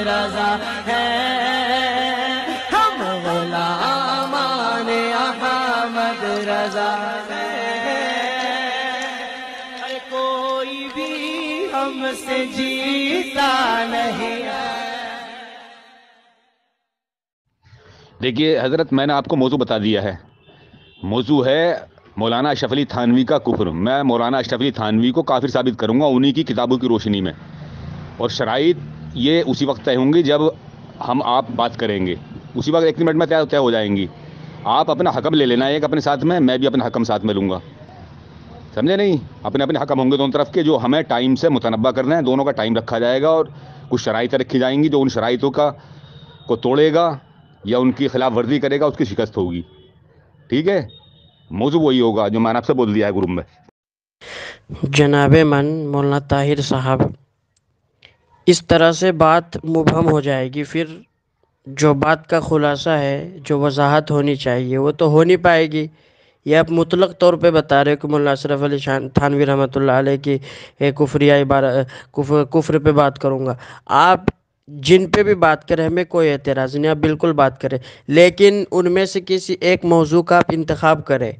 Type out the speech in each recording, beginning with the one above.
رضا ہیں، ہم غلامان احمد رضا ہیں، کوئی بھی ہم سے جیتا نہیں۔ دیکھیے حضرت، میں نے آپ کو موضوع بتا دیا ہے۔ موضوع ہے مولانا اشرف علی تھانوی کا کفر۔ میں مولانا اشرف علی تھانوی کو کافر ثابت کروں گا انہی کی کتابوں کی روشنی میں، اور شرائط یہ اسی وقت طے ہوں گی جب ہم آپ بات کریں گے، اسی وقت 1 منٹ میں طے ہو جائیں گی۔ آپ اپنا حکم لے لینا ایک اپنے ساتھ میں بھی اپنا حکم ساتھ میں لوں گا، سمجھے نہیں؟ اپنے اپنے حکم ہوں گے دونوں طرف کے، جو ہمیں ٹائم سے متنبع کرنا ہے، دونوں کا ٹائم رکھا جائے گا، اور کچھ شرائط رکھی جائیں گی، جو ان شرائطوں کو توڑے گا یا ان کی خلاف ورزی کرے گا اس کی شکست ہوگی، ٹھیک ہے؟ موضوع وہی ہوگا جو میں نے آپ سے بول دیا ہے گروپ میں۔ جناب من مولانا طاہر صاحب، اس طرح سے بات مبہم ہو جائے گی، پھر جو بات کا خلاصہ ہے، جو وضاحت ہونی چاہیے وہ تو ہو نہیں پائے گی۔ یہ آپ مطلق طور پہ بتا رہے کہ مولانا اشرف علی تھانوی رحمۃ اللہ علیہ کی کفریہ کفر پہ بات کروں گا۔ آپ جن پہ بھی بات کریں ہمیں کوئی اعتراض نہیں، آپ بالکل بات کریں، لیکن ان میں سے کسی ایک موضوع کا آپ انتخاب کریں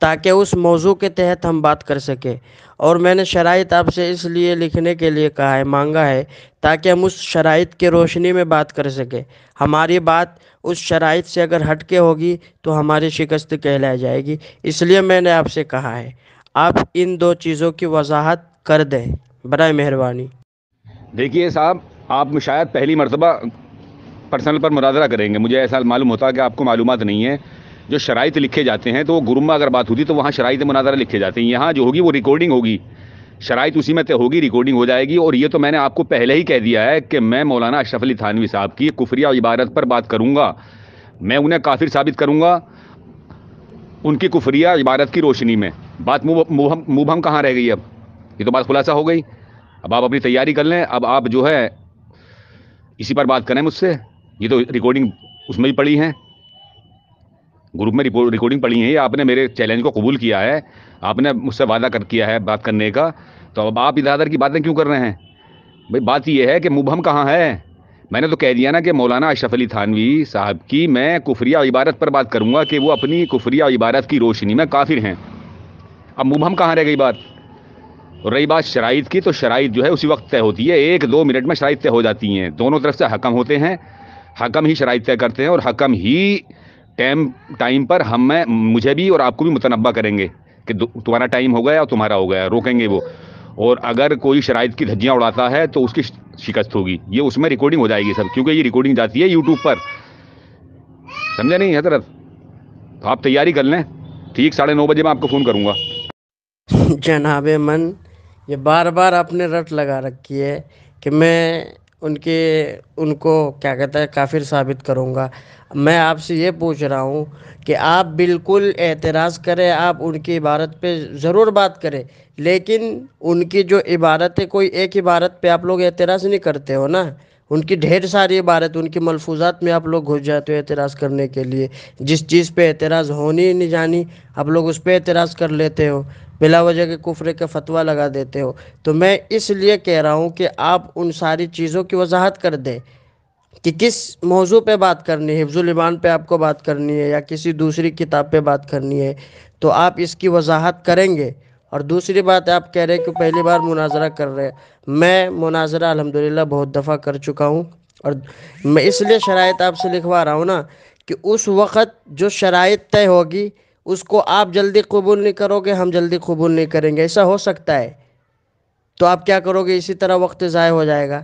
تاکہ اس موضوع کے تحت ہم بات کر سکیں۔ اور میں نے شرائط آپ سے اس لیے لکھنے کے لیے کہا ہے، مانگا ہے، تاکہ ہم اس شرائط کی روشنی میں بات کر سکیں۔ ہماری بات اس شرائط سے اگر ہٹ کے ہوگی تو ہماری شکست کہلائی جائے گی، اس لیے میں نے آپ سے کہا ہے آپ ان 2 چیزوں کی وضاحت کر دیں برائے مہربانی۔ دیکھیے صاحب، آپ شاید پہلی مرتبہ پرسنل پر مناظرہ کریں گے، مجھے ایسا معلوم ہوتا ہے کہ آپ کو معلومات نہیں ہے۔ جو شرائط لکھے جاتے ہیں تو گروپ میں اگر بات ہوتی تو وہاں شرائط مناظرہ لکھے جاتے ہیں، یہاں جو ہوگی وہ ریکارڈنگ ہوگی، شرائط اسی میں طے ہوگی، ریکارڈنگ ہو جائے گی۔ اور یہ تو میں نے آپ کو پہلے ہی کہہ دیا ہے کہ میں مولانا اشرف علی تھانوی صاحب کی کفریہ عبارت پر بات کروں گا، میں انہیں کافر ثابت کروں گا ان کی کفریہ عبارت کی روشنی میں۔ بات مبہم کہاں رہ گئی؟ اب یہ تو بات خلاصہ ہو گئی۔ اب آپ اپنی تیاری کر لیں، اب آپ جو ہے اسی پر بات کریں مجھ سے۔ یہ تو ریکارڈنگ اس میں بھی پڑی ہیں، گروپ میں ریکارڈنگ پڑی ہیں، آپ نے میرے چیلنج کو قبول کیا ہے، آپ نے مجھ سے وعدہ کیا ہے بات کرنے کا، تو اب آپ ادھر کی باتیں کیوں کر رہے ہیں؟ بھئی بات یہ ہے کہ مبہم کہاں ہے؟ میں نے تو کہہ دیا نا کہ مولانا اشرف علی تھانوی صاحب کی میں کفریہ عبارت پر بات کروں گا کہ وہ اپنی کفریہ عبارت کی روشنی میں کافر ہیں۔ اب مبہم کہاں رہ گئی بات؟ اور رہی بات شرائط کی، تو شرائط جو ہے اسی وقت طے ہوتی ہے، 1-2 منٹ میں شرائط طے ہو جاتی ہیں، دونوں طرف سے حکم ہوتے ہیں، حکم ہی شرائط طے کرتے ہیں، اور حکم ہی ٹائم پر مجھے بھی اور آپ کو بھی متنبع کریں گے کہ تمہارا ٹائم ہو گیا اور تمہارا ہو گیا، روکیں گے وہ۔ اور اگر کوئی شرائط کی دھجیاں اڑاتا ہے تو اس کی شکست ہوگی، یہ اس میں ریکارڈنگ ہو جائے گی سب، کیونکہ یہ ریکارڈنگ جاتی ہے یوٹیوب پر، سمجھے نہیں حضرت؟ تو آپ تیاری کر لیں، ٹھیک 9:30 بجے میں آپ کو فون کروں گا۔ جناب من، یہ بار بار آپ نے رٹ لگا رکھی ہے کہ میں ان کو کیا کہتا ہے کافر ثابت کروں گا۔ میں آپ سے یہ پوچھ رہا ہوں کہ آپ بالکل اعتراض کریں، آپ ان کی عبارت پہ ضرور بات کریں، لیکن ان کی جو عبارت ہے کوئی ایک عبارت پہ آپ لوگ اعتراض نہیں کرتے ہو نا، ان کی ڈھیر ساری عبارت، ان کی ملفوظات میں آپ لوگ گھس جاتے ہو اعتراض کرنے کے لیے، جس چیز پہ اعتراض ہونی نہیں جانی آپ لوگ اس پہ اعتراض کر لیتے ہو، بلا وجہ کے کفر کا فتویٰ لگا دیتے ہو۔ تو میں اس لیے کہہ رہا ہوں کہ آپ ان ساری چیزوں کی وضاحت کر دیں کہ کس موضوع پہ بات کرنی ہے، حفظ الایمان پہ آپ کو بات کرنی ہے یا کسی دوسری کتاب پہ بات کرنی ہے، تو آپ اس کی وضاحت کریں گے۔ اور دوسری بات آپ کہہ رہے ہیں کہ پہلی بار مناظرہ کر رہے ہیں، میں مناظرہ الحمدللہ بہت دفعہ کر چکا ہوں، اور میں اس لیے شرائط آپ سے لکھوا رہا ہوں نا کہ اس وقت جو شرائط طے ہوگی اس کو آپ جلدی قبول نہیں کرو گے، ہم جلدی قبول نہیں کریں گے، ایسا ہو سکتا ہے، تو آپ کیا کرو گے؟ اسی طرح وقت ضائع ہو جائے گا۔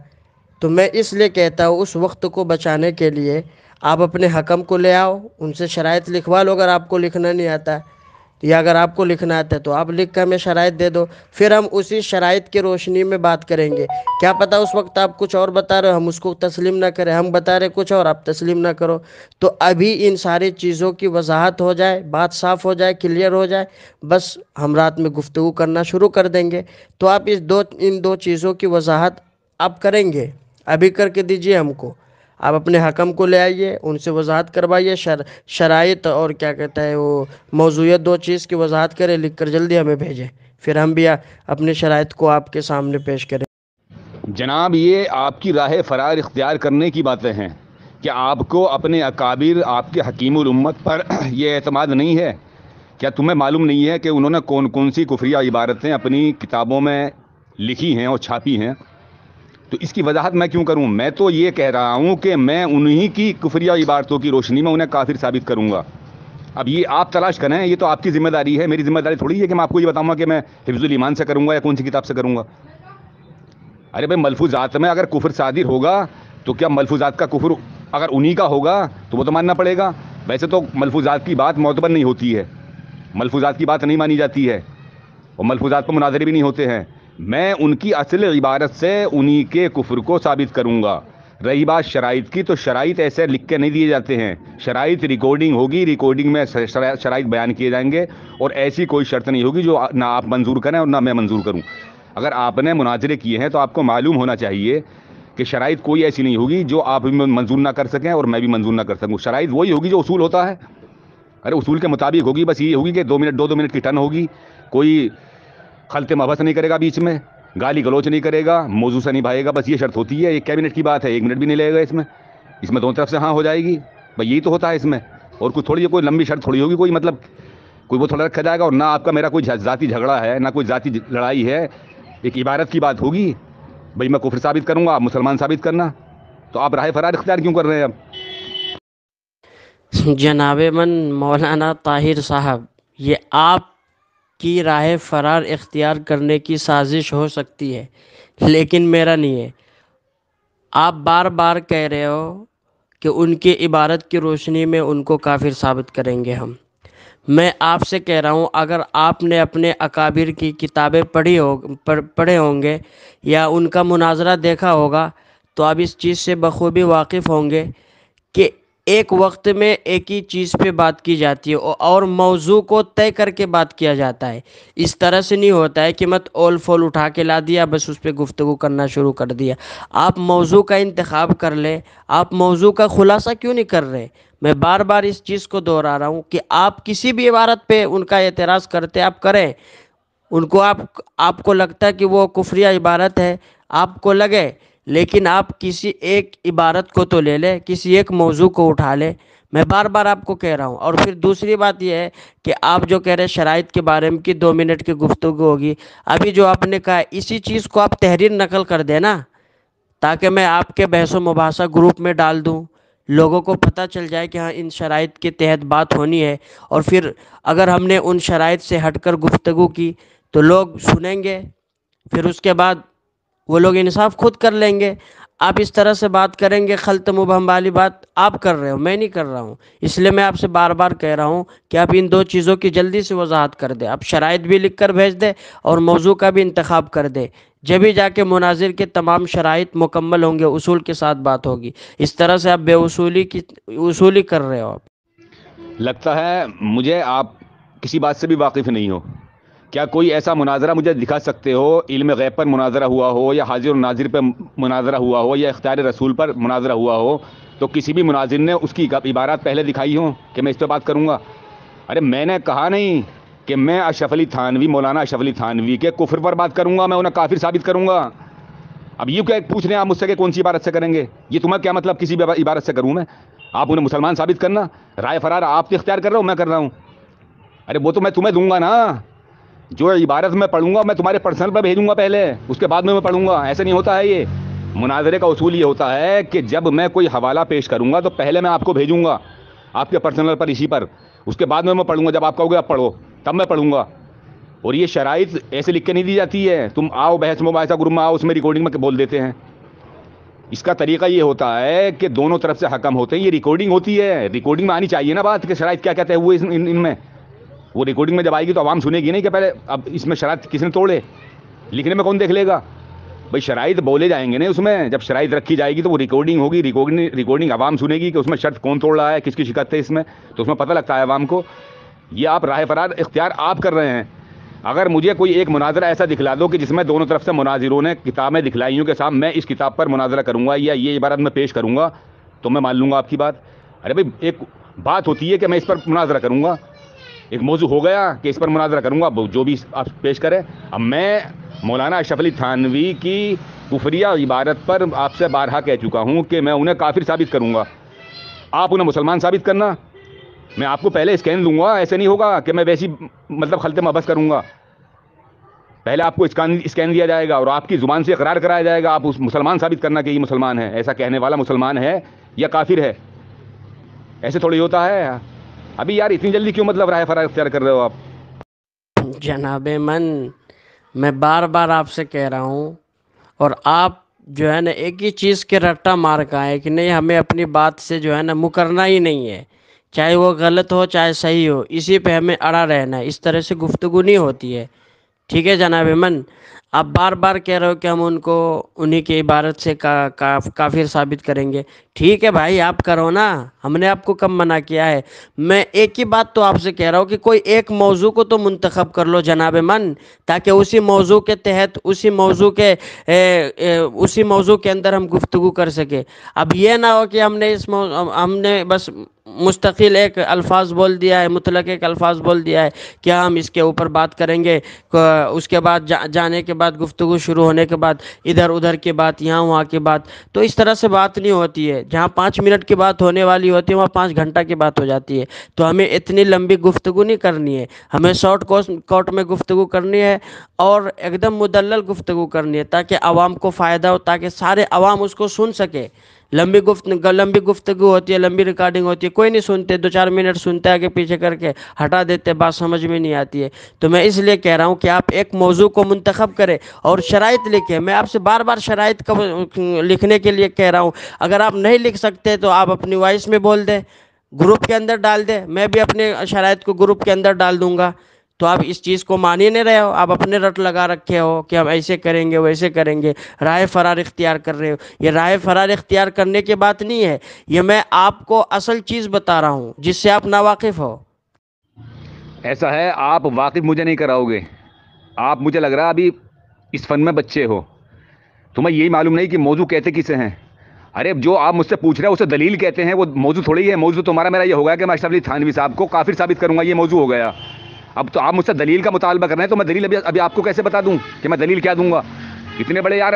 تو میں اس لیے کہتا ہوں اس وقت کو بچانے کے لیے آپ اپنے حکم کو لے آؤ، ان سے شرائط لکھوا لو اگر آپ کو لکھنا نہیں آتا، یا اگر آپ کو لکھنا آتا ہے تو آپ لکھ کر ہمیں شرائط دے دو، پھر ہم اسی شرائط کی روشنی میں بات کریں گے۔ کیا پتہ اس وقت آپ کچھ اور بتا رہے ہو، ہم اس کو تسلیم نہ کریں، ہم بتا رہے کچھ اور آپ تسلیم نہ کرو، تو ابھی ان ساری چیزوں کی وضاحت ہو جائے، بات صاف ہو جائے، کلیئر ہو جائے، بس ہم رات میں گفتگو کرنا شروع کر دیں گے۔ تو آپ ان دو چیزوں کی وضاحت آپ کریں گے، ابھی کر کے دیجئے ہم کو، آپ اپنے حکم کو لے آئیے، ان سے وضاحت کروائیے، شرائط اور کیا کہتا ہے وہ موضوعیت 2 چیز کی وضاحت کریں، لکھ کر جلدی ہمیں بھیجیں، پھر ہم بھی اپنی شرائط کو آپ کے سامنے پیش کریں۔ جناب یہ آپ کی راہ فرار اختیار کرنے کی باتیں ہیں کہ آپ کو اپنے اکابر آپ کے حکیم الامت پر یہ اعتماد نہیں ہے؟ کیا تمہیں معلوم نہیں ہے کہ انہوں نے کون کون سی کفریہ عبارتیں اپنی کتابوں میں لکھی ہیں اور چھاپی ہیں؟ تو اس کی وضاحت میں کیوں کروں؟ میں تو یہ کہہ رہا ہوں کہ میں انہی کی کفریہ عبارتوں کی روشنی میں انہیں کافر ثابت کروں گا۔ اب یہ آپ تلاش کریں، یہ تو آپ کی ذمہ داری ہے، میری ذمہ داری تھوڑی ہے کہ میں آپ کو یہ بتاؤں گا کہ میں حفظ الایمان سے کروں گا یا کون سی کتاب سے کروں گا۔ ارے بھائی ملفوظات میں اگر کفر صادر ہوگا تو کیا ملفوظات کا کفر اگر انہی کا ہوگا تو وہ تو ماننا پڑے گا۔ ویسے تو ملفوظات کی بات معتبر نہیں ہوتی ہے، ملفوظات کی بات نہیں مانی جاتی ہے اور ملفوظات پر مناظرے بھی نہیں ہوتے ہیں۔ میں ان کی اصل عبارت سے انہی کے کفر کو ثابت کروں گا۔ رہی بات شرائط کی، تو شرائط ایسے لکھ کے نہیں دیے جاتے ہیں، شرائط ریکارڈنگ ہوگی، ریکارڈنگ میں شرائط بیان کیے جائیں گے اور ایسی کوئی شرط نہیں ہوگی جو نہ آپ منظور کریں اور نہ میں منظور کروں۔ اگر آپ نے مناظرے کیے ہیں تو آپ کو معلوم ہونا چاہیے کہ شرائط کوئی ایسی نہیں ہوگی جو آپ بھی منظور نہ کر سکیں اور میں بھی منظور نہ کر سکوں۔ شرائط وہی ہوگی جو اصول ہوتا ہے، ارے اصول کے مطابق ہوگی، بس یہ ہوگی کہ 2 منٹ 2 منٹ کی ٹن ہوگی، کوئی خلط محبت نہیں کرے گا، بیچ میں گالی گلوچ نہیں کرے گا، موضوع سے نہیں بھاگے گا، بس یہ شرط ہوتی ہے۔ یہ کیبنٹ کی بات ہے، 1 منٹ بھی نہیں لگے گا اس میں دونوں طرف سے ہاں ہو جائے گی، بھائی یہی تو ہوتا ہے اس میں، اور کچھ تھوڑی کوئی لمبی شرط تھوڑی ہوگی، کوئی مطلب کوئی وہ تھوڑا رکھا جائے گا، اور نہ آپ کا میرا کوئی ذاتی جھگڑا ہے، نہ کوئی ذاتی لڑائی ہے، ایک عبارت کی بات ہوگی، بھائی میں کفر ثابت کروں گا، آپ مسلمان ثابت کرنا، تو آپ راہ فرار اختیار کیوں کر رہے ہیں اب؟ جناب من مولانا طاہر صاحب، یہ آپ کی راہ فرار اختیار کرنے کی سازش ہو سکتی ہے لیکن میرا نہیں ہے۔ آپ بار بار کہہ رہے ہو کہ ان کی عبارت کی روشنی میں ان کو کافر ثابت کریں گے ہم۔ میں آپ سے کہہ رہا ہوں، اگر آپ نے اپنے اکابر کی کتابیں پڑھے ہوں گے یا ان کا مناظرہ دیکھا ہوگا تو آپ اس چیز سے بخوبی واقف ہوں گے کہ ایک وقت میں ایک ہی چیز پہ بات کی جاتی ہے اور موضوع کو طے کر کے بات کیا جاتا ہے۔ اس طرح سے نہیں ہوتا ہے کہ مت اول فول اٹھا کے لا دیا بس اس پہ گفتگو کرنا شروع کر دیا۔ آپ موضوع کا انتخاب کر لیں، آپ موضوع کا خلاصہ کیوں نہیں کر رہے؟ میں بار بار اس چیز کو دہرا رہا ہوں کہ آپ کسی بھی عبارت پہ ان کا اعتراض کرتے آپ کریں، ان کو آپ کو لگتا ہے کہ وہ کفریہ عبارت ہے، آپ کو لگے، لیکن آپ کسی ایک عبارت کو تو لے لیں، کسی ایک موضوع کو اٹھا لیں۔ میں بار بار آپ کو کہہ رہا ہوں۔ اور پھر دوسری بات یہ ہے کہ آپ جو کہہ رہے شرائط کے بارے میں کہ 2 منٹ کی گفتگو ہوگی، ابھی جو آپ نے کہا اسی چیز کو آپ تحریر نقل کر دینا تاکہ میں آپ کے بحث و مباحثہ گروپ میں ڈال دوں، لوگوں کو پتہ چل جائے کہ ہاں ان شرائط کے تحت بات ہونی ہے، اور پھر اگر ہم نے ان شرائط سے ہٹ کر گفتگو کی تو لوگ سنیں گے، پھر اس کے بعد وہ لوگ انصاف خود کر لیں گے۔ آپ اس طرح سے بات کریں گے، خلط مبہم والی بات آپ کر رہے ہو، میں نہیں کر رہا ہوں۔ اس لیے میں آپ سے بار بار کہہ رہا ہوں کہ آپ ان 2 چیزوں کی جلدی سے وضاحت کر دیں، آپ شرائط بھی لکھ کر بھیج دیں اور موضوع کا بھی انتخاب کر دیں، جبھی جا کے مناظر کے تمام شرائط مکمل ہوں گے، اصول کے ساتھ بات ہوگی۔ اس طرح سے آپ بے اصولی کر رہے ہو آپ۔ لگتا ہے مجھے آپ کسی بات سے بھی واقف نہیں ہو۔ کیا کوئی ایسا مناظرہ مجھے دکھا سکتے ہو، علم غیب پر مناظرہ ہوا ہو یا حاضر و ناظر پہ مناظرہ ہوا ہو یا اختیار رسول پر مناظرہ ہوا ہو، تو کسی بھی مناظر نے اس کی عبارات پہلے دکھائی ہوں کہ میں اس پہ بات کروں گا؟ ارے میں نے کہا نہیں کہ میں اشرف علی تھانوی، مولانا اشرف علی تھانوی کے کفر پر بات کروں گا، میں انہیں کافر ثابت کروں گا۔ اب یہ کیا پوچھ رہے ہیں آپ مجھ سے کہ کون سی عبارت سے کریں گے؟ یہ تمہیں کیا مطلب کسی بھی عبارت سے کروں میں؟ آپ انہیں مسلمان ثابت کرنا، رائے فرار آپ اختیار کر رہے ہو، میں کر رہا ہوں؟ ارے وہ تو میں تمہیں دوں گا نا، جو عبارت میں پڑھوں گا میں تمہارے پرسنل پر بھیجوں گا پہلے، اس کے بعد میں پڑھوں گا۔ ایسے نہیں ہوتا ہے یہ مناظرے کا اصول۔ یہ ہوتا ہے کہ جب میں کوئی حوالہ پیش کروں گا تو پہلے میں آپ کو بھیجوں گا آپ کے پرسنل پر، اسی پر، اس کے بعد میں پڑھوں گا۔ جب آپ کہو گے اب پڑھو تب میں پڑھوں گا۔ اور یہ شرائط ایسے لکھ کے نہیں دی جاتی ہے، تم آؤ بحث مباحثہ گروپ میں آؤ، اس میں ریکارڈنگ میں بول دیتے ہیں۔ اس کا طریقہ یہ ہوتا ہے کہ دونوں طرف سے حکم ہوتے ہیں، یہ ریکارڈنگ ہوتی ہے، ریکارڈنگ میں آنی چاہیے نا بات کہ شرائط کیا کہتے ہوئے ان میں۔ وہ ریکارڈنگ میں جب آئے گی تو عوام سنے گی نہیں کہ پہلے اب اس میں شرائط کس نے توڑے، لکھنے میں کون دیکھ لے گا؟ بھائی شرائط بولے جائیں گے نا اس میں، جب شرائط رکھی جائے گی تو وہ ریکارڈنگ ہوگی، ریکارڈنگ عوام سنے گی کہ اس میں شرط کون توڑ رہا ہے، کس کی شکایت ہے اس میں، تو اس میں پتہ لگتا ہے عوام کو۔ یہ آپ راہ فرار اختیار آپ کر رہے ہیں۔ اگر مجھے کوئی ایک مناظرہ ایسا دکھلا دو کہ جس میں دونوں طرف سے مناظروں نے کتابیں دکھلائی ہوں کہ صاحب میں اس کتاب پر مناظرہ کروں گا یا یہ عبارت میں پیش کروں گا، تو میں مان لوں گا آپ کی بات۔ ارے بھائی ایک بات ہوتی ہے کہ میں اس پر مناظرہ کروں گا، ایک موضوع ہو گیا کہ اس پر مناظرہ کروں گا، جو بھی آپ پیش کریں. اب میں مولانا اشرف علی تھانوی کی کفریہ عبارت پر آپ سے بارہا کہہ چکا ہوں کہ میں انہیں کافر ثابت کروں گا. آپ انہیں مسلمان ثابت کرنا. میں آپ کو پہلے اسکین دوں گا، ایسے نہیں ہوگا کہ میں ویسی مطلب خلط مبس کروں گا. پہلے آپ کو اسکین دیا جائے گا اور آپ کی زبان سے اقرار کرایا جائے گا. آپ اس مسلمان ثابت کرنا کہ یہ مسلمان ہے، ایسا کہنے والا مسلمان ہے یا کافر ہے. ایسے تھوڑی ہوتا ہے. ابھی یار اتنی جلدی کیوں مطلب رائے فرار اختیار کر رہے ہو آپ؟ جناب من، میں بار بار آپ سے کہہ رہا ہوں، اور آپ جو ہے نا ایک ہی چیز کے رٹا مار کا ہے کہ نہیں، ہمیں اپنی بات سے جو ہے نا مکرنا ہی نہیں ہے، چاہے وہ غلط ہو چاہے صحیح ہو، اسی پہ ہمیں اڑا رہنا ہے. اس طرح سے گفتگو نہیں ہوتی ہے. ٹھیک ہے جناب من، آپ بار بار کہہ رہے ہو کہ ہم ان کو انہی کی عبارت سے کافر ثابت کریں گے. ٹھیک ہے بھائی، آپ کرو نا، ہم نے آپ کو کب منع کیا ہے؟ میں ایک ہی بات تو آپ سے کہہ رہا ہوں کہ کوئی ایک موضوع کو تو منتخب کر لو جناب من، تاکہ اسی موضوع کے تحت اسی موضوع کے اندر ہم گفتگو کر سکیں. اب یہ نہ ہو کہ ہم نے بس مستقل ایک الفاظ بول دیا ہے، مطلق ایک الفاظ بول دیا ہے کہ ہم اس کے اوپر بات کریں گے، اس کے بعد جانے کے بعد گفتگو شروع ہونے کے بعد ادھر ادھر کی بات، یہاں وہاں کی بات. تو اس طرح سے بات نہیں ہوتی ہے. جہاں 5 منٹ کی بات ہونے والی ہوتی ہے وہاں 5 گھنٹہ کی بات ہو جاتی ہے. تو ہمیں اتنی لمبی گفتگو نہیں کرنی ہے، ہمیں شارٹ کٹ میں گفتگو کرنی ہے اور ایک دم مدلل گفتگو کرنی ہے، تاکہ عوام کو فائدہ ہو، تاکہ سارے عوام اس کو سن سکے. لمبی گفتگو ہوتی ہے، لمبی ریکارڈنگ ہوتی ہے، کوئی نہیں سنتے، 2-4 منٹ سنتے آگے پیچھے کر کے ہٹا دیتے، بات سمجھ میں نہیں آتی ہے. تو میں اس لیے کہہ رہا ہوں کہ آپ ایک موضوع کو منتخب کریں اور شرائط لکھیں. میں آپ سے بار بار شرائط کا لکھنے کے لیے کہہ رہا ہوں. اگر آپ نہیں لکھ سکتے تو آپ اپنی وائس میں بول دیں، گروپ کے اندر ڈال دیں، میں بھی اپنے شرائط کو گروپ کے اندر ڈال دوں گا. تو آپ اس چیز کو مان ہی نہیں رہے ہو، آپ اپنے رٹ لگا رکھے ہو کہ ہم ایسے کریں گے ویسے کریں گے، رائے فرار اختیار کر رہے ہو. یہ رائے فرار اختیار کرنے کی بات نہیں ہے، یہ میں آپ کو اصل چیز بتا رہا ہوں جس سے آپ ناواقف ہو. ایسا ہے، آپ واقف مجھے نہیں کراؤ گے. آپ مجھے لگ رہا ہے ابھی اس فن میں بچے ہو. تمہیں یہی معلوم نہیں کہ موضوع کہتے کسے ہیں. ارے جو آپ مجھ سے پوچھ رہے ہیں اسے دلیل کہتے ہیں، وہ موضوع تھوڑی ہے. موضوع تمہارا میرا یہ ہوگا کہ میں اشرف علی تھانوی صاحب کو کافر ثابت کروں گا، یہ موضوع ہو گیا. اب تو آپ مجھ سے دلیل کا مطالبہ کر رہے ہیں، تو میں دلیل ابھی آپ کو کیسے بتا دوں کہ میں دلیل کیا دوں گا؟ اتنے بڑے یار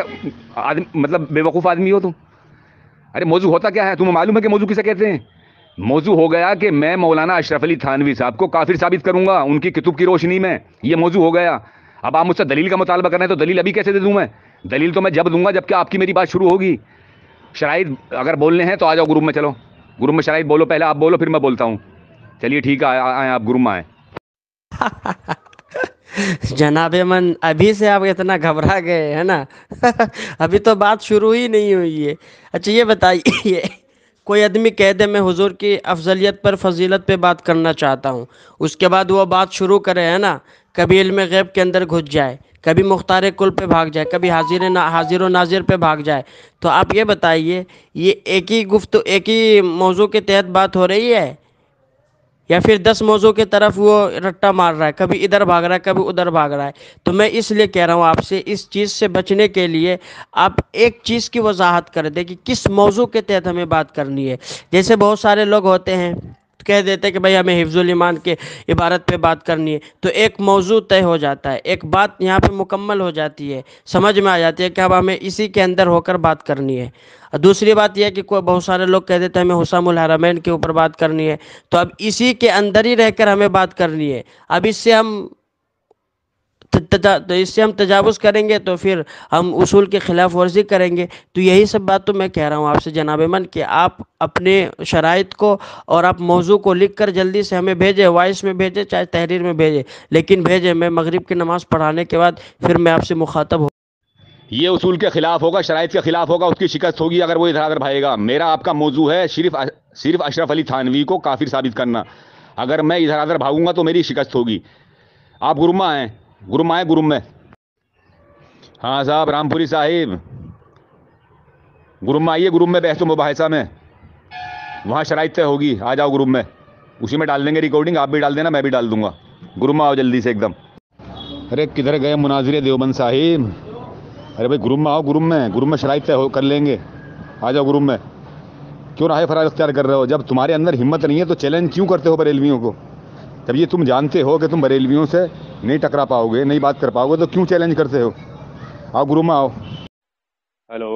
مطلب بے وقوف آدمی ہو تم. ارے موضوع ہوتا کیا ہے؟ تمہیں معلوم ہے کہ موضوع کسے کہتے ہیں؟ موضوع ہو گیا کہ میں مولانا اشرف علی تھانوی صاحب کو کافر ثابت کروں گا ان کی کتب کی روشنی میں. یہ موضوع ہو گیا. اب آپ مجھ سے دلیل کا مطالبہ کر رہے ہیں، تو دلیل ابھی کیسے دے دوں میں؟ دلیل تو میں جب دوں گا جب کہ آپ کی میری بات شروع ہوگی. شرائط اگر بولنے ہیں تو آ جاؤ گروپ میں. چلو گروپ میں شرائط بولو، پہلے آپ بولو پھر میں بولتا ہوں. چلیے ٹھیک ہے، آئیں آپ گروپ میں آئیں. جناب من، ابھی سے آپ اتنا گھبرا گئے ہیں نا. ابھی تو بات شروع ہی نہیں ہوئی ہے. اچھا یہ بتائیے، کوئی آدمی کہہ دے میں حضور کی افضلیت پر فضیلت پہ بات کرنا چاہتا ہوں، اس کے بعد وہ بات شروع کرے ہے نا، کبھی علم غیب کے اندر گھس جائے، کبھی مختار کل پہ بھاگ جائے، کبھی حاضر و ناظر پہ بھاگ جائے، تو آپ یہ بتائیے یہ ایک ہی موضوع کے تحت بات ہو رہی ہے یا پھر 10 موضوع کی طرف وہ رٹا مار رہا ہے، کبھی ادھر بھاگ رہا ہے کبھی ادھر بھاگ رہا ہے؟ تو میں اس لیے کہہ رہا ہوں آپ سے، اس چیز سے بچنے کے لیے آپ ایک چیز کی وضاحت کر دیں کہ کس موضوع کے تحت ہمیں بات کرنی ہے. جیسے بہت سارے لوگ ہوتے ہیں کہہ دیتے کہ بھائی ہمیں حفظ الایمان کے عبارت پہ بات کرنی ہے، تو ایک موضوع طے ہو جاتا ہے، ایک بات یہاں پہ مکمل ہو جاتی ہے، سمجھ میں آ جاتی ہے کہ اب ہمیں اسی کے اندر ہو کر بات کرنی ہے. دوسری بات یہ ہے کہ بہت سارے لوگ کہہ دیتے ہیں ہمیں حسام الحرمین کے اوپر بات کرنی ہے، تو اب اسی کے اندر ہی رہ کر ہمیں بات کرنی ہے. اب اس سے ہم تجاوز کریں گے تو پھر ہم اصول کی خلاف ورزی کریں گے. تو یہی سب بات تو میں کہہ رہا ہوں آپ سے جناب من، کہ آپ اپنے شرائط کو اور آپ موضوع کو لکھ کر جلدی سے ہمیں بھیجیں، وائس میں بھیجیں چاہے تحریر میں بھیجیں، لیکن بھیجیں. میں مغرب کی نماز پڑھانے کے بعد پھر میں آپ سے مخاطب ہوں. یہ اصول کے خلاف ہوگا، شرائط کے خلاف ہوگا، اس کی شکست ہوگی اگر وہ ادھر ادھر بھاگے گا. میرا آپ کا موضوع ہے صرف اشرف علی تھانوی کو کافر ثابت کرنا. اگر میں ادھر ادھر بھاگوں گا تو میری شکست ہوگی. آپ گروپ میں آئیں، گروپ میں. ہاں صاحب، رامپوری صاحب گروپ میں آئیے، گروپ میں بحث و مباحثہ میں وہاں شرائط طے ہوگی. آ جاؤ گروپ میں، اسی میں ڈال دیں گے ریکارڈنگ. آپ بھی ڈال دینا، میں بھی ڈال دوں گا. گروپ میں آؤ جلدی سے ایک دم. ارے کدھر گئے مناظر دیوبند صاحب؟ ارے بھائی گروپ میں آؤ، گروپ میں شرائط طے کر لیں گے. آ جاؤ گروپ میں. کیوں راہ فرار اختیار کر رہے ہو؟ جب تمہارے اندر ہمت نہیں ہے تو چیلنج کیوں کرتے ہو بریلویوں کو؟ جب یہ تم جانتے ہو کہ تم بریلویوں سے نہیں ٹکرا پاؤ گے, نہیں بات کر پاؤ گے, تو کیوں چیلنج کرتے ہو؟ آؤ گروپ میں آؤ. ہیلو.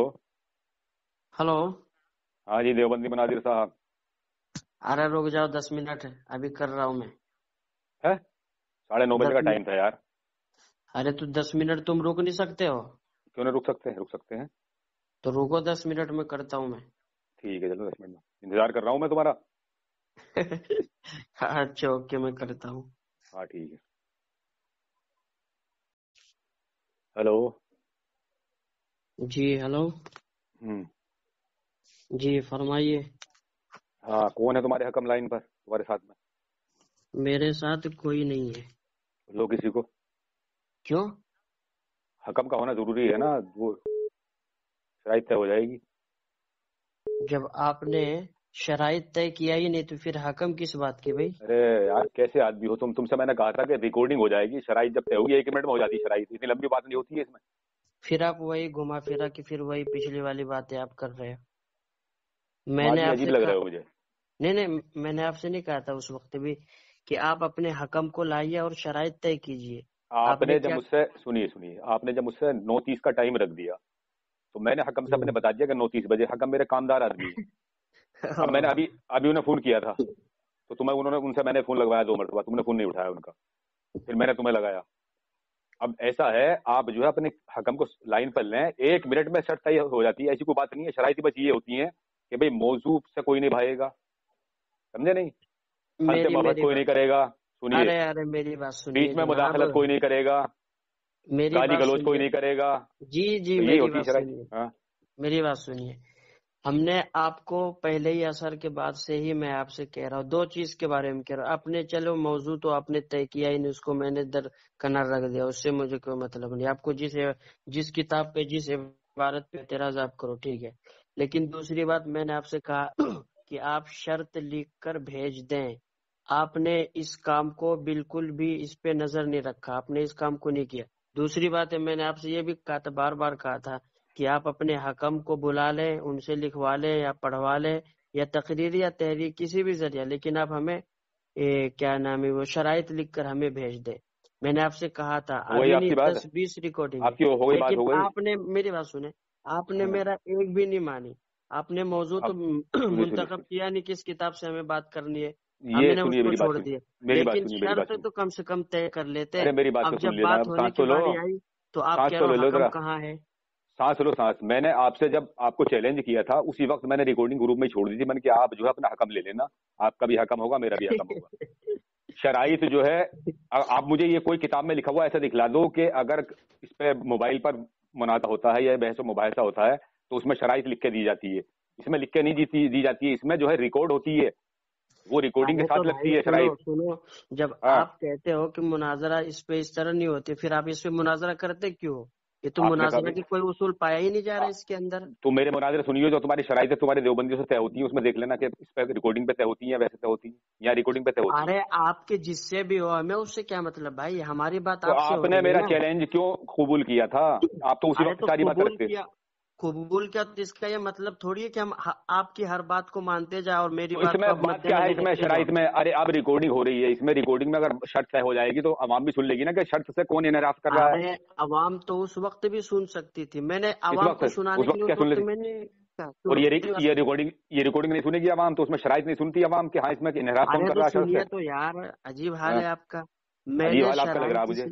ہلو. ہاں جی دیوبندی مناظر صاحب. ارے رک جاؤ 10 منٹ ہے, ابھی کر رہا ہوں میں. 9:30 بجے کا 10 ٹائم تھا یار. ارے تو 10 منٹ تم رک نہیں سکتے ہو؟ کیوں نہیں رک سکتے ہیں. تو رکو 10 منٹ میں کرتا ہوں میں. ٹھیک ہے چلو 10 منٹ میں انتظار کر رہا ہوں میں تمہارا. اچھا اوکے میں کرتا ہوں. ہاں ٹھیک ہے. ہیلو. جی ہلو. جی فرمائیے. ہاں کون ہے تمہارے حکم لائن پر تمہارے ساتھ میں؟ میرے ساتھ کوئی نہیں ہے. لو کسی کو. کیوں؟ حکم کا ہونا ضروری ہے نا, وہ شرائط طے ہو جائے گی. جب آپ نے شرائط طے کیا ہی نہیں تو پھر حکم کس بات کی بھائی؟ ارے یار کیسے آدمی ہو تم سے میں نے کہا تھا کہ ریکارڈنگ ہو جائے گی. شرائط جب طے ہوگی 1 منٹ میں ہو جاتی ہے شرائط, اتنی لمبی بات نہیں ہوتی ہے اس میں. پھر آپ وہی گھما پھرا کہ پھر وہی پچھلی والی باتیں آپ کر رہے ہو. میں تم نے آدمی آپ عجیب سے لگ کہا رہے ہو مجھے. نہیں میں نے آپ سے نہیں کہا تھا اس وقت بھی کہ آپ اپنے حکم کو لائیے اور شرائط طے کیجیے. آپ نے جب کیا مجھ سے سنیے آپ نے جب مجھ سے 9:30 کا ٹائم رکھ دیا تو میں نے حکم سے اپنے بتا دیا کہ 9:30 بجے. حکم میرے کامدار آدمی ہے. اب میں نے ابھی انہیں فون کیا تھا تو ان سے میں نے فون لگوایا 2 مرتبہ, تم نے فون نہیں اٹھایا ان کا, پھر میں نے تمہیں لگایا. اب ایسا ہے آپ جو ہے اپنے حکم کو لائن پر لیں, 1 منٹ میں شرط طے ہو جاتی ہے, ایسی کوئی بات نہیں ہے. شرائط بس یہ ہوتی ہیں کہ بھئی موضوع سے کوئی نہیں بھاگے گا, سمجھے نہیں, خلط محبت کوئی نہیں کرے گا, سنیے, ارے میری بات سنیے بیچ میں جناب, مداخلت کوئی نہیں کرے گا, میری گالی بات گلوچ کوئی سنیے. نہیں کرے گا. جی تو یہی میری ہوتی ہے بات شرائط. سنیے, ہاں میری بات سنیے. ہم نے آپ کو پہلے ہی اثر کے بعد سے ہی میں آپ سے کہہ رہا ہوں 2 چیز کے بارے میں کہہ رہا ہوں. اپنے چلو موضوع تو آپ نے طے کیا ہی نہیں, اس کو میں نے کنار رکھ دیا, اس سے مجھے کوئی مطلب نہیں. آپ کو جس کتاب پہ جس عبارت پہ اعتراض آپ کرو ٹھیک ہے, لیکن دوسری بات میں نے آپ سے کہا کہ آپ شرط لکھ کر بھیج دیں. آپ نے اس کام کو بالکل بھی اس پہ نظر نہیں رکھا, آپ نے اس کام کو نہیں کیا. دوسری بات ہے میں نے آپ سے یہ بھی کہا تھا, بار بار کہا تھا کہ آپ اپنے حکم کو بلا لیں, ان سے لکھوا لیں یا پڑھوا لیں یا تقریر یا تحریر کسی بھی ذریعہ, لیکن آپ ہمیں کیا نام ہے وہ شرائط لکھ کر ہمیں بھیج دیں. میں نے آپ سے کہا تھا, وہی ابھی آپ کی نہیں بات 10-20 ریکارڈنگ ہے, آپ کی ہو گئی بات لیکن ہو گئی. آپ نے میری بات سنیں, آپ نے میرا ایک بھی نہیں مانی. آپ نے موضوع تو اب سنیے منتخب کیا نہیں کس کتاب سے ہمیں بات کرنی ہے, ہم یہ نے اس سنیے کو میری بات چھوڑ سنیے دیا. میری بات لیکن سنیے میری بات شرط سنیے. تو کم سے کم طے کر لیتے. ارے میری بات تو اب سن جب لینا, بات ہونے سانس کی تو لو, باری آئی تو آپ سانس کہہ تو رہے لے ہو لو حکم ذرا, کہاں ہے. سانس لو سانس. میں نے آپ سے جب آپ کو چیلنج کیا تھا اسی وقت میں نے ریکارڈنگ گروپ میں چھوڑ دی تھی. میں نے کہ آپ جو ہے اپنا حکم لے لینا, آپ کا بھی حکم ہوگا میرا بھی حکم ہوگا. شرائط جو ہے آپ مجھے یہ کوئی کتاب میں لکھا ہوا ایسا دکھلا دو کہ اگر اس پہ موبائل پر مناظرہ ہوتا ہے یا بحث و مباحثہ ہوتا ہے تو اس میں شرائط لکھ کے دی جاتی ہے. اس میں لکھ کے نہیں دی جاتی ہے, اس میں جو ہے ریکارڈ ہوتی ہے, وہ ریکارڈنگ کے ارے تو ساتھ بھائی لگتی ہے سنو شرائط. سنو, جب ہاں آپ کہتے ہو کہ مناظرہ اس پہ اس طرح نہیں ہوتی, پھر آپ اس پہ مناظرہ کرتے کیوں ہو؟ یہ تو آپ نے مناظرہ کبھی کی کوئی اصول پایا ہی نہیں جا رہا اس کے اندر. تو میرے مناظرے سنیے, جو تمہاری شرائطیں تمہارے دیوبندیوں سے طے ہوتی ہیں اس میں دیکھ لینا کہ اس پہ ریکارڈنگ پہ طے ہوتی ہیں ویسے طے ہوتی ہیں یا ریکارڈنگ پہ طے ہوتی ہیں. ارے آپ کے جس سے بھی ہو, ہمیں اس سے کیا مطلب بھائی, ہماری بات تو آپ سے آپ ہو نے رہی ہے میرا نا. چیلنج کیوں قبول کیا تھا؟ آپ تو اسی ارے وقت تو ساری باتیں قبول رکھتے. کیا تو اس کا یہ مطلب تھوڑی ہے کہ ہم آپ کی ہر بات کو مانتے جائیں اور میری تو اس بات میں کو بات مد کیا ہے, نظر اس میں رکھتے جاؤ. شرائط میں ارے اب ریکارڈنگ ہو رہی ہے, اس میں ریکارڈنگ میں اگر شرط طے ہو جائے گی تو عوام بھی سن لے گی نا کہ شرط سے کون انحراف کر رہا ہے. ارے عوام تو اس وقت بھی سن سکتی تھی, میں نے کس عوام وقت, کو اس سنانے کے وقت لیے کیا اس سن وقت لیتی. میں نے اور سنو میری بات سنو. یہ ریکارڈنگ نہیں سنے گی عوام, تو اس میں شرائط نہیں سنتی عوام کہ ہاں اس میں انحراف کون ارے کر تو رہا ہے شرط سنیے سے. تو یار, عجیب حال ہاں ہے آپ کا. میں عجیب نے حال آپ کا لگ رہا ہے شرائط مجھے.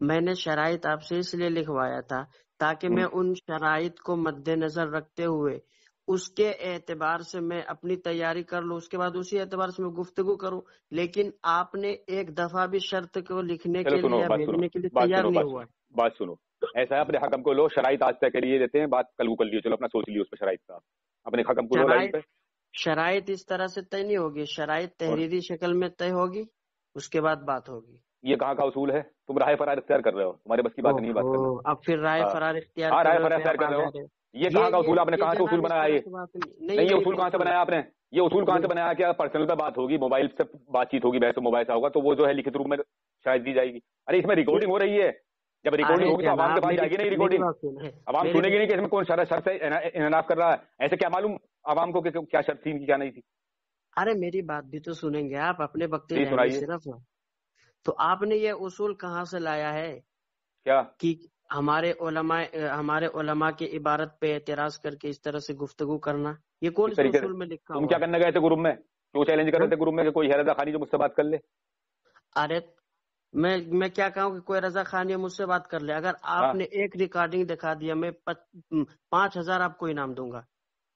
میں نے شرائط آپ سے اس لیے لکھوایا تھا تاکہ میں ان شرائط کو مد نظر رکھتے ہوئے اس کے اعتبار سے میں اپنی تیاری کر لوں, اس کے بعد اسی اعتبار سے میں گفتگو کروں. لیکن آپ نے ایک دفعہ بھی شرط کو لکھنے چلو کے لیے سنو یا بات سنو بھیجنے کے لیے بات تیار سنو نہیں بات ہوا سنو ہے. بات سنو. ایسا ہے اپنے حکم کو لو, شرائط آج تک کے لیے دیتے ہیں, بات کل کو کر لیو, چلو اپنا سوچ لیو اس پہ شرائط کا, اپنے حکم کو لو لائن پہ. شرائط اس طرح سے طے نہیں ہوگی, شرائط اور تحریری شکل میں طے ہوگی, اس کے بعد بات ہوگی. یہ کہاں کا اصول ہے؟ تم رائے فرار اختیار کر رہے ہو, تمہارے بس کی بات نہیں بات کرنا. اب پھر رائے ہاں فرار اختیار ہاں کر رائے رہے ہو فرار تو اختیار آپ کر آ رہے ہو. جا رہے ہو. یہ کہاں کا اصول, آپ نے یہ کہاں سے اصول جناب اس بنایا طرح یہ؟ کی بات نہیں یہ اصول کہاں سے بنایا آپ نے, یہ اصول کہاں سے نہیں. بنایا کہ پرسنل پہ بات ہوگی, موبائل سے بات چیت ہوگی, بحث و مباحثہ ہوگا تو وہ جو ہے لکھت روپ میں شاید دی جائے گی. ارے اس میں ریکارڈنگ ہو رہی ہے, جب ریکارڈنگ ارے ہوگی تو عوام کے جناب پاس جائے گی نہیں میری ریکارڈنگ, بات سن ہے, عوام میری سنے گی نہیں کہ اس میں کون شرط سے انحراف کر رہا ہے. ایسے کیا معلوم عوام کو کہ کیا شرط تھی ان کی کیا نہیں تھی. ارے میری بات بھی تو سنیں گے آپ، اپنے وقت نہیں جائیں گے سنائیے صرف. تو آپ نے یہ اصول کہاں سے لایا ہے کیا. کہ ہمارے علماء کی عبارت پہ اعتراض کر کے اس طرح سے گفتگو کرنا؟ یہ کون کس سے طریقے سے اصول میں لکھا تم ہوا کیا ہے؟ کرنے گئے تھے گروپ میں؟ کیوں چیلنج کر رہے ہاں؟ تھے گروپ میں کہ کوئی ہے رضا خانی جو مجھ سے بات کر لے؟ ارے میں کیا کہوں کہ کوئی رضا خانی مجھ سے بات کر لے. اگر ہاں آپ نے ایک ریکارڈنگ دکھا دیا میں 5,000 آپ کو انعام دوں گا.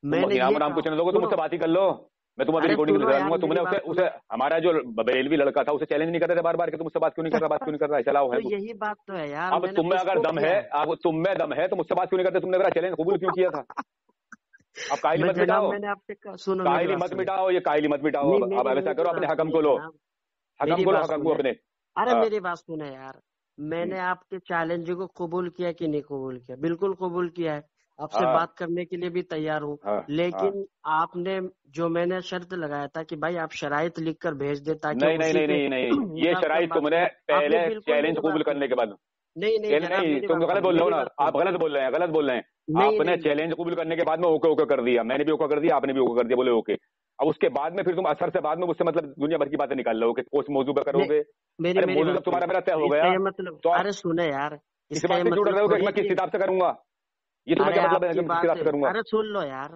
میں تم نے انعام یہ نام کہا. کچھ نہیں دو گے، تم مجھ سنو، سے بات ہی کر لو. میں تمہیں ابھی ارے ریکارڈنگ سنو دکھا دوں یار گا. تم میری نے بات اسے سنو. ہمارا جو بریلوی لڑکا تھا اسے چیلنج نہیں کرتا تھا بار بار کہ تم مجھ سے بات کیوں نہیں کر رہا، بات کیوں نہیں کر رہا، چلاؤ ہے تو تو. یہی بات تو ہے یار، اب میں نے تم میں اس اگر کو دم کیا ہے، ہے. اب تم میں دم ہے تو مجھ سے بات کیوں نہیں کرتے؟ تم نے میرا چیلنج قبول کیوں کیا تھا؟ اب کائلی میں مت جناب مٹاؤ، میں نے آپ سے سنو میری کائلی بات مت سنو. مٹاؤ، یہ کائلی مت مٹاؤ. نہیں اب ایسا کرو، میری اپنے بات حکم سنیں کو لو، جناب. حکم میری کو لو، بات حکم کو سنیں. اپنے. ارے ہاں میری بات سنیں یار. میں نے آپ کے چیلنج کو قبول کیا کہ نہیں قبول کیا؟ بالکل قبول کیا ہے. آپ سے ہاں بات کرنے کے لیے بھی تیار ہوں. ہاں ہاں. لیکن آپ نے جو میں نے شرط لگایا تھا کہ بھائی آپ شرائط لکھ کر بھیج دیں تاکہ نہیں نہیں اسی نہیں پہ نہیں نہیں، یہ حساب سے ہم شرائط بات تم نے کریں. آپ نے پہلے بالکل چیلنج میری قبول بات نہیں کرنے کے سنی. بعد. نہیں جناب نہیں میری تم بات غلط سنیں، بول رہے ہو میری نا، بات سنیں. آپ غلط بول رہے ہیں، غلط بول رہے ہیں. نہیں آپ نے نہیں نہیں چیلنج قبول کرنے کے بعد میں اوکے اوکے کر دیا، میں نے بھی اوکے کر دیا، آپ نے بھی اوکے کر دیا، بولے اوکے. اب اس کے بعد میں پھر تم اثر سے بعد میں مجھ سے مطلب دنیا بھر کی باتیں نکال رہے ہو کہ اس موضوع پہ کرو نہیں گے. میری ارے میری موضوع بات جب سنیں. تمہارا میرا طے ہو اس کا گیا یہ مطلب، تو آپ ارے سنیں یار، اس اس کا بات یہ سے جھوٹ مطلب رہے ہو کہ تھوڑی میں کس کہ کتاب سے کروں گا. یہ تمہیں ارے کیا مطلب آپ ہے کہ کی میں کس بات، کتاب سے کروں گا؟ ارے سن لو یار.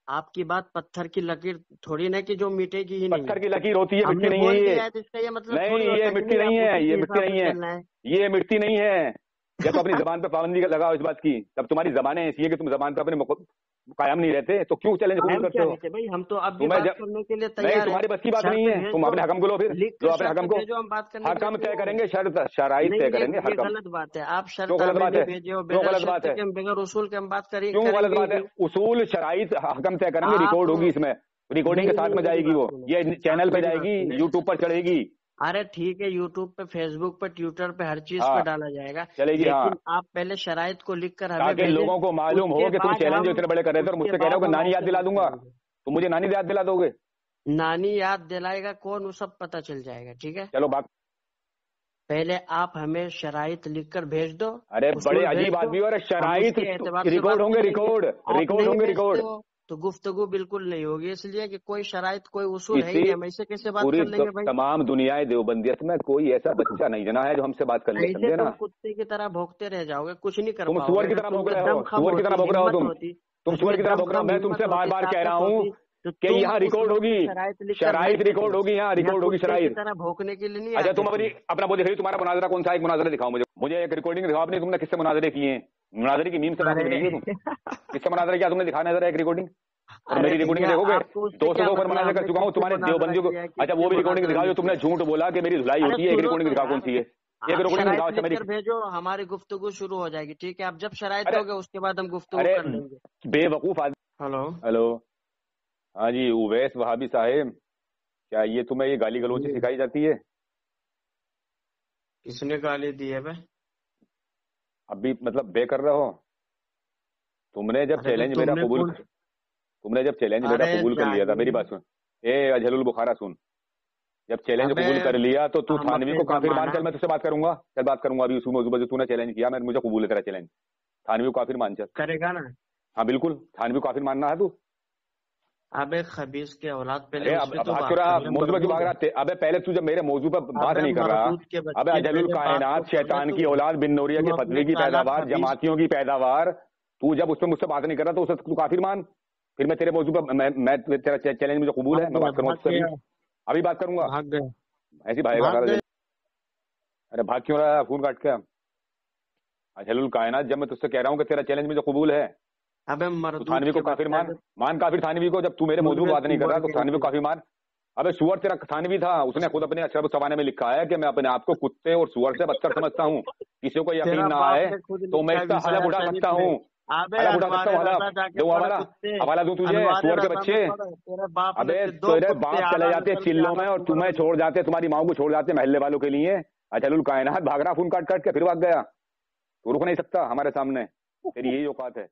آپ کی بات پتھر کی لکیر تھوڑی نہ کہ جو مٹے گی ہی نہیں ہے. پتھر کی لکیر ہوتی ہے، ہم مٹی نے نہیں ہے بول یہ. دیا ہے تو اس کا یہ مطلب تھوڑی نہیں ہوتا یہ ہے کہ مٹی نہیں نہیں آپ ہے، اسی یہ کے مٹی حساب سے نہیں ہے، چلنا ہے. یہ مٹی نہیں ہے. جب اپنی زبان پہ پابندی لگاؤ اس بات کی، تب تمہاری زبانیں ایسی ہیں کہ تم زبان پہ اپنے قائم نہیں رہتے، تو کیوں چیلنج قبول ہم کرتے کیا ہو؟ نہیں تھے بھائی، ہم تو اب بھی تمہیں بات جب کرنے کے لیے نہیں، تیار ہے. تمہاری بس کی بات شرط نہیں ہے، بھیج تم دو، اپنے حکم کو لو، پھر لکھ لو کر اپنے شرط حکم کو. بھیجو، ہم بات کرنے کے لیے حکم طے تیار کریں ہیں. گے، شرائط طے نہیں کریں گے، یہ حکم. غلط بات ہے. آپ کیوں شرط غلط ہمیں بات نہیں ہے؟ بھیجے ہو، کیوں بغیر غلط شرط بات ہے؟ کے، بغیر اصول کے ہم بات کیوں کریں غلط گے ہی بات ہے؟ نہیں. اصول شرائط حکم طے کریں گے، آپ ریکارڈ ہوگی اس میں، ریکارڈنگ کے نہیں ساتھ نہیں میں جائے میری گی، بات وہ سنیں. یہ آپ چینل پہ میری جائے بات گی، سنیں. یوٹیوب پر چڑھے گی. ارے ٹھیک ہے، یوٹیوب پہ، فیس بک پہ، ٹویٹر پہ، ہر چیز پہ ہاں ڈالا جائے گا. چلے گی. ہاں لیکن آپ پہلے شرائط کو لکھ کر ہمیں تاکہ بھیجیں. لوگوں کو اس معلوم ہو کے کہ تم بعد چیلنج ہم اتنے بڑے کر رہے تھے، اور اس مجھ کے سے کہہ رہے ہو بعد کہ ہم نانی آپ یاد سے دلا بات دوں گا. کریں گے. تم مجھے نانی یاد دلا دو گے؟ نانی یاد دلائے گا کون، وہ سب پتہ چل جائے گا. ٹھیک ہے، چلو بات. پہلے آپ ہمیں شرائط لکھ کر بھیج دو، ارے بڑے اصول بھیج عجیب دو. آدمی ہو. ارے ہم اس شرائط کے اعتبار سے ریکارڈ بات ہوں گے، کریں گے. ریکارڈ آپ ریکارڈ نہیں ہوں گے، بھیجتے ریکارڈ. ہو تو گفتگو بالکل نہیں ہوگی، اس لیے کہ کوئی شرائط، کوئی اصول ہے ہی کسی نہیں. ہم ایسے کیسے بات پوری کر لیں گے بھائی؟ تمام دنیا دیوبندیت میں کوئی ایسا بچہ نہیں جنا ہے جو ہم سے بات کر لے، ایسے سمجھے نا. تم کتے کی طرح بھوکتے رہ جاؤ گے، کچھ نہیں کر تم پاؤ سور گے. کی اگر طرح تم بھوک میں رہے ہو، دم خم سور کی طرح ہوتی، بھوک رہے ہو ہمت تم. ہوتی، تم تجھ سور میں کی طرح دم بھوک رہے ہو. خم میں تم سے ہمت بار ہوتی، بار کہہ رہا طاقت ہوں ہوتی تو کہ تم یہاں اس ریکارڈ وقت ہوگی، شرائط لکھ کر شرائط بھیج دیتے. ریکارڈ ہوگی، یہاں یہاں ریکارڈ ہوگی کتے کی شرائط. طرح بھوکنے کے لیے نہیں اچھا آتے تم تھے. اپنا وہ دکھائی، تمہارا مناظرہ کون سا ہے؟ ایک مناظرہ دکھاؤ مجھے ایک ریکارڈنگ دکھاؤ اپنی. تم نے کس سے مناظرے کیے ہیں؟ مناظرے کی میم سے باتیں ارے کریں گے تم. کس سے مناظرہ کیا تم نے؟ دکھانا ذرا ایک ریکارڈنگ. اور ارے میری ریکارڈنگ بھیا دیکھو گے؟ آپ کو اس سے 200 کیا کے اوپر مطلب، مناظرے ہم کر نے چکا ہوں کس سے تمہارے مناظرہ دیوبندیوں کو. کیا ہے، کس اچھا سے وہ بھی ریکارڈنگ مناظرہ دکھاؤ نہیں جو تم کیا. نے جھوٹ بولا کہ میری دھلائی ارے ہوتی ہے. ایک سنو ریکارڈنگ تو دکھاؤ کون یار، سی ہے؟ ایک آپ ریکارڈنگ شرائط دکھاؤ. اچھا لکھ میری. کر بھیجو، ہماری گفتگو شروع ہو جائے گی. ٹھیک ہے، آپ جب شرائط ارے دو گے اس کے بعد ہم گفتگو ارے کر لیں گے. بے وقوف آدمی. ہلو. ہلو. ہاں جی اویس وہابی صاحب، کیا یہ تمہیں یہ گالی گلوچی جی، سکھائی جاتی ہے؟ کس نے گالی دی ہے بھائی؟ اب بھی مطلب بے کر رہے ہو؟ تم نے جب ارے تو چیلنج تم میرا نے قبول کون، تم نے جب چیلنج میرا ارے قبول کر لیا تھا، میری جاہل، بات سن. اے اجل البخارا سن. جب چیلنج ابے قبول کر لیا تو تھانوی احمق کو کافر مان. زمانہ چل میں تجھ سے بات کروں گا، چل بات کروں گا ابھی اسی موضوع پر جو تو نے چیلنج کیا. میں مجھے قبول ہے تیرا چیلنج. تھانوی کو کافر مان. چل. کرے گا نا. ہاں بالکل تھانوی کو کافر ماننا ہے تو. ابے خبیث کے اولاد، پہلے ارے اس پہ اب تو بھاگ کیوں بات کر رہا؟ لیں. موضوع پہ کیوں بھاگ مردود، رہا؟ ابے پہلے تو جب میرے موضوع پہ بات ابے نہیں کر رہا. مردود کے ابے بچے، اجل پہلے بات تو الکائنات، کر لے شیطان تو. کی اولاد، بن نوریہ تم کے اپنے فتوی کی کالا پیداوار، خبیث. جماعتیوں کی پیداوار. تو جب اس پہ مجھ سے بات نہیں کر رہا تو اسے تو کافر مان. پھر میں تیرے موضوع پہ میں تیرا چیلنج مجھے قبول ہے، بھاگ میں گیا، بات کروں گا بھاگ تجھ سے ابھی. گیا، ابھی بات کروں گا. بھاگ گیا، ایسی بھاگے گا بھاگ سارا گیا. دن. ارے بھاگ کیوں رہا ہے فون کاٹ کے؟ اجل الکائنات جب میں تجھ سے کہہ رہا ہوں کہ تیرا چیلنج مجھے قبول ہے ابے تو مردود تھانوی کے کو کافر بچہ، مان. مان کافر تھانوی کو. جب تو میرے مجھ موضوع میں پہ بات نہیں کر سور رہا تو کہیں تھانوی کو سے. کافر مان. ابے سور تیرا تھانوی تھا، اس نے خود اپنے اشرف سوانح میں لکھا ہے کہ میں اپنے آپ کو کتے اور سور سے بدتر سمجھتا ہوں. کسی کو تیرا یقین نہ باپ آئے نے خود تو میں لکھا ہے اس کا وشیا حلف اٹھا چرت سکتا میں. ہوں. ابے حلف اٹھا انوار سکتا ہوں، رضا حلف جا کے دوں پڑھ حوالہ. کتے. حوالہ دوں تجھے انوار سور کے رضا میں بچے. پڑھ. تیرے باپ نے ابے دو تیرے کتے باپ چلے اعلیٰ جاتے نسل کے چلوں اعلیٰ میں اور نمبر تمہیں میں. چھوڑ جاتے، تمہاری ماں کو چھوڑ جاتے محلے والوں کے لیے. اجل الکائنات بھاگ رہا فون کاٹ کاٹ کے، پھر بھاگ گیا. تو رک نہیں سکتا ہمارے سامنے. تیری یہی اوقات ہے.